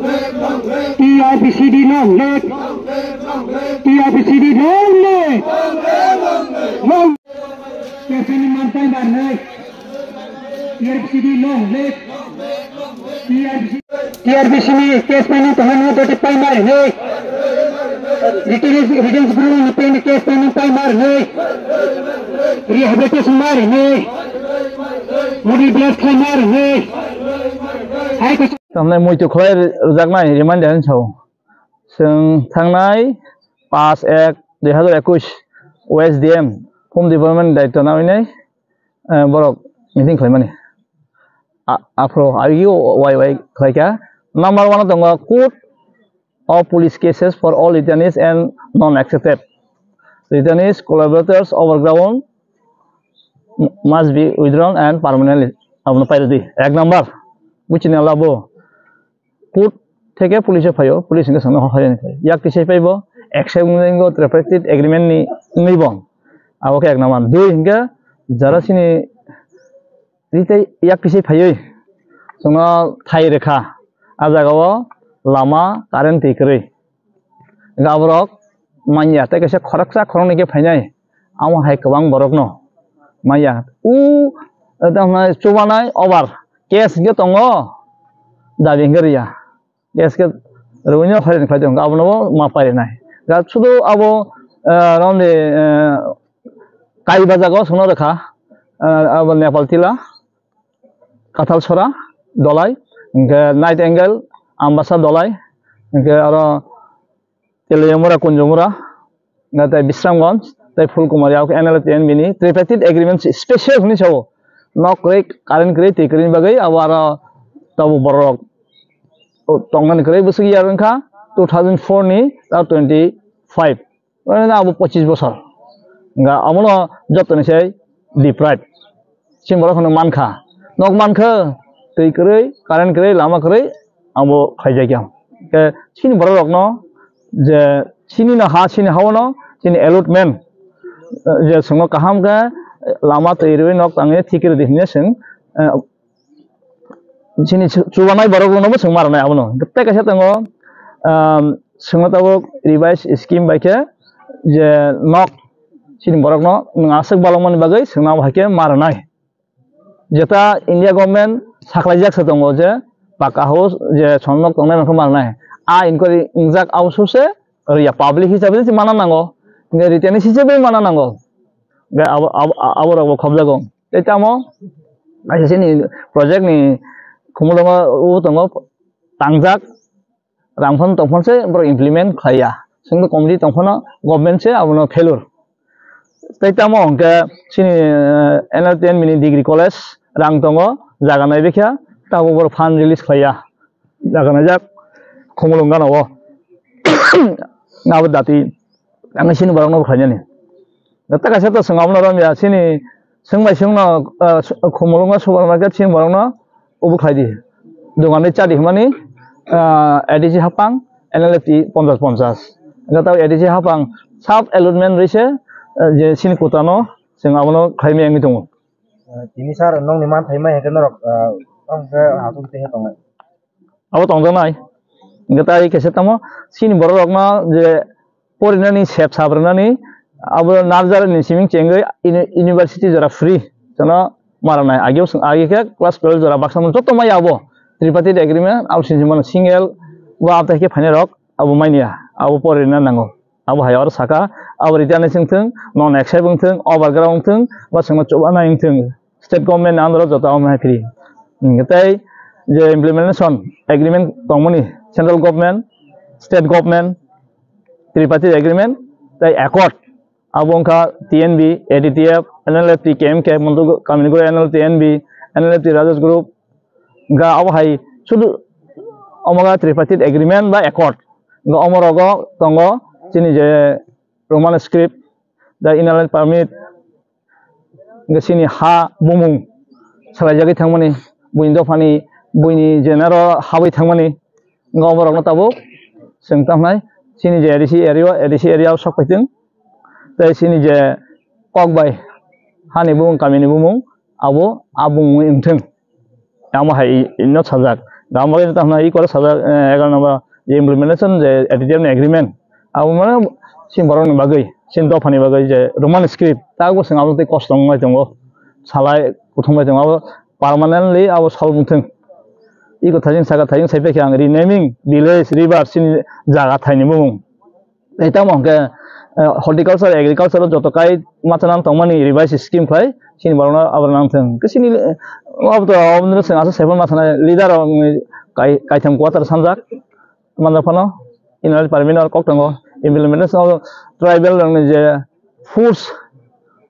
TRPCD long leg. TRPCD long leg. Long. Kesini mantai barnai. TRPCD long leg. TRPCD kes pani tahan to tipai mar nei. Returns guru ni pen kes pani pai mar nei. Rehabilitation mar nei. Mudi blood khai mar nei. Hai ko Tamnai moi tu khoi rujaknai reminder han chau sing thangnai pass ek 2021 OSDM Home Development daitto nainai borok meeting khlaimani afro ayu wai khlaika number 1 tonga court of police cases for all returnees and non accepted returnees collaborators overground must be withdrawn and permanently abno pairodi ek number which in labo court থেকে পুলিশে ফাইও police ইনকে সঙ্গে হয় ইয়াক কিসে পাইব except ট্রিপার্টিট agreement নি নিব আবকে এক নামান দুই ইনকে যারা সিনি রিতে ইয়াক কিসে ফাইও সঙ্গে থাই রেখা আজাগাও লামা কারেন্ট তিকরে গাবরক মাইয়া তে কেসে খরকসা খরনিকে ফাইনাই আমা হাই गोबां বরক ন মাইয়া উ দামনা চুবানাই ওভার কেস গে তঙ্গ দাবি Garia Yes, ke runya kharen khlai dong abno ma pare nai ga sudu abo ronde kai bajago sono rekha abo Nepal tila kathal chora dolai ke night angle ambasa dolai ke aro teleyamura kunjumura na tai Bisramganj tai Fulkumari au NLTN mini tripartite agreement special huni chabo no correct current correct tikrin bagai abo aro tabu borok Tongan kere busi yaran ka 2004 ni ta 25 na abu 25 bosor nga amono jotone sei deprived sing borok hono mankha nok mankha tei kere current kere lama kere abo khaijai kyam ke sini borok no je sini na ha sini hawono sini allotment je songo kaham ka lama tei roi nok tange thikir dihne sing sini cubanai borok no sing marnai abono gete kaisa tango singo tabo revise scheme baike je nok sini borok no ngasek balongmani bagai singna bahake marnai jeta India government saklaijak sa tango je paka house je chonnok tongnai nokho marnai a inquiry ingjak aususe ya public hisabe je mana nango nge return hisabe mana nango ge aborok khobjago etamo aisa sini project ni Kumulongo utongo tangjak rangphon tongphon se bro implement khaya singdo committee tongphono government se abono failure taitamo ke sini NLTN mini degree college rang tongo jaga nai bekha tabo bro fund release khaya jaga na jak khumulonga nawo nabu dati ang sini barang no khanya ni ta ka sa to sangam no ram ya sini singbai singno khumulonga supermarket sing barang no ubu khaidi dongane chadi mani ADC hapang NLFT 50 ngata ADC hapang sub allotment rese je sini kotano sing abono khaime angi dong ini sar nong ni man thaimai heken rok ong ke hatung te tong abo tong nai ngata ai kese tamo sini borok na je porinani sep sabrani abo narjar ni siming chengai university jara free jana maranai ageu age ke class 12 jora baksa mon joto mai abo tripartite agreement au sinjimon single wa apta ke phane rok abo mainia abo pore na nango abo hayar saka abo return singthing non accept thing overground thing wa singma chobana thing state government andro joto am free ngetai je implementation agreement tongmoni central government state government tripartite agreement tai accord abongka TNB ADTF NLFT KMK mundu kamini gore NLTNB NLFT Rajas Group ga awhai sudu omoga tripartite agreement ba accord ga omorogo tongo chini je Roman script the inland permit ga sini ha bumung salajagi thangmani buindo phani buini jenero hawi thangmani ga omorogo tabo singtamnai sini je ADC area sokpaiting tai sini je kokbai hani bumung kamini bumung abo abung imtheng ama hai inno sajak Gambar itu tamna i kore 11 number je implementation je additive agreement abo mane sin borok ni bagai sin dofani bagai je roman script tago sing abo te cost ngai tongo salai kuthumai tongo abo permanently abo solbungthing i kotha jing saga thajing saipe ang renaming village river sin jaga thaini mung eta mongke horticulture agriculture joto kai machanam tongmani revise scheme khai sin borona abo nangthing kisini abo to abo sing asa seven machanai leader kaitham quarter sanjak manapano inal parminal koktango implementation of tribal je foods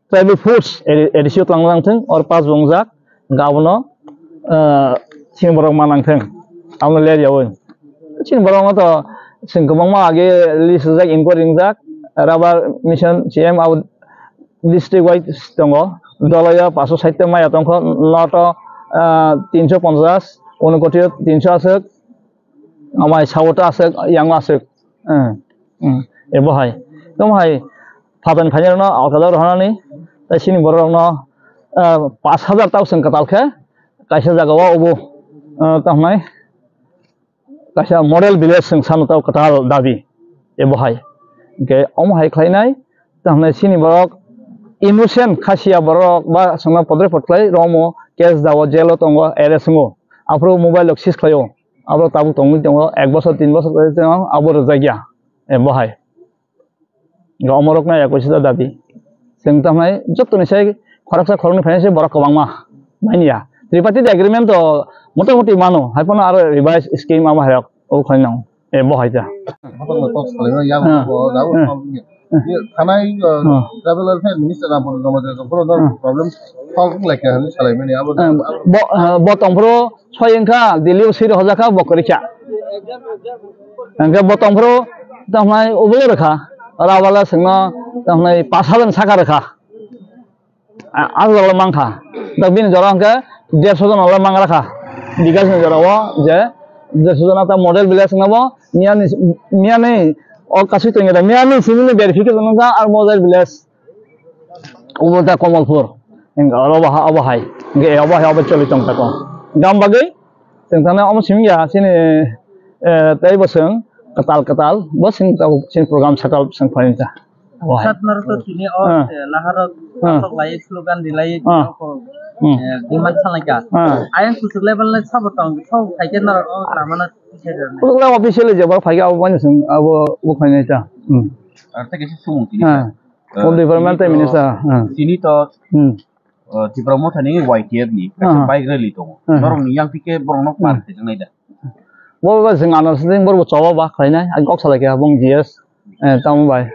tribal foods edisio tlanglangthing or pas bongjak gabono sin borok manangthing amno le jawon sin borok to sing gomangma age list jak inquiring jak rubber mission cm out district wide tongo dolaya 560 mai atongko loto 350 অনুকোটিও 300 আছে আমায় 6টা আছে yang আছে এবহাই তোমাই ফাদান ফাইনারনো আলকাদার হনানি তাই সিনি বরনো 5000 তাও song কাতালখে কাইসা জাগাও ওবো তাহমাই কাইসা model village song সানতাও কাতাল দাবি এবহাই কে অমহাই খাইনাই তাহমাই সিনি বরক innocent Khasia বরক বা সংনা পদ্রে পটলাই রমো কেস দাও jello তঙ্গ এরেসঙ্গো Apro mobile access khayo abo tabu tongi tongo 1 বছর 3 বছর করে tongo abo rajagya bahai ga omorok na 21 dabi sing tamai jotoni sai khoraksa khoroni finance borak kobangma mainiya tripati agreement to motamoti mano haipona aro revise scheme ama hayok o khainang bahai ja থানায় travel welfare minister আপন আমাদের কোনো problem solve লাইকে হানি চালাই মানে আবো বতংপ্রো সয়ংখা দিল্লি সির হজাখা বকরিচা angke botongpro tamnai obole rekha rabala singno tamnai 5000 saka rekha azol mangkha dabin jorangke 150 jon ola mang rakha digas jarawo je 150 jon ta model village ngabo miani o kasu tengeda miani simile verification nga ar model village ubota komalpur engka robaha abahai nge abahai abacholi tongta ko gambagai tengtana om simya sini tai boseng ketal boseng tau sin program sakal sang paninta satnar to tini o laharot lai slogan dilai ko diman salaka ayang kusuk level le sabotong thau thaiken nar o lamana kusuk level official je bar phaiga abo sing abo bukhainita arta kesi sumung tini home development minister tini to di promo thani YTF ni bike rally to norong yang pike borong par te ngai da bo sing anas sing bor chawa ba khainai ai kok salaka bong GS tam bai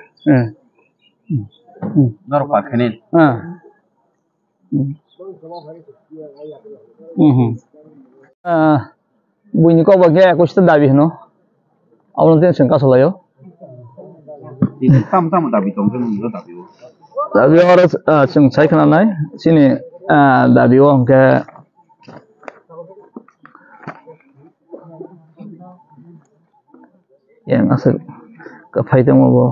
nor pa khane buini ko ba ge kusta dabi no awon ten sing ka salayo tam dabi tong jeng dabi dabi ora sing sai kana nai sini dabi o ke yang asal ka faida mo bo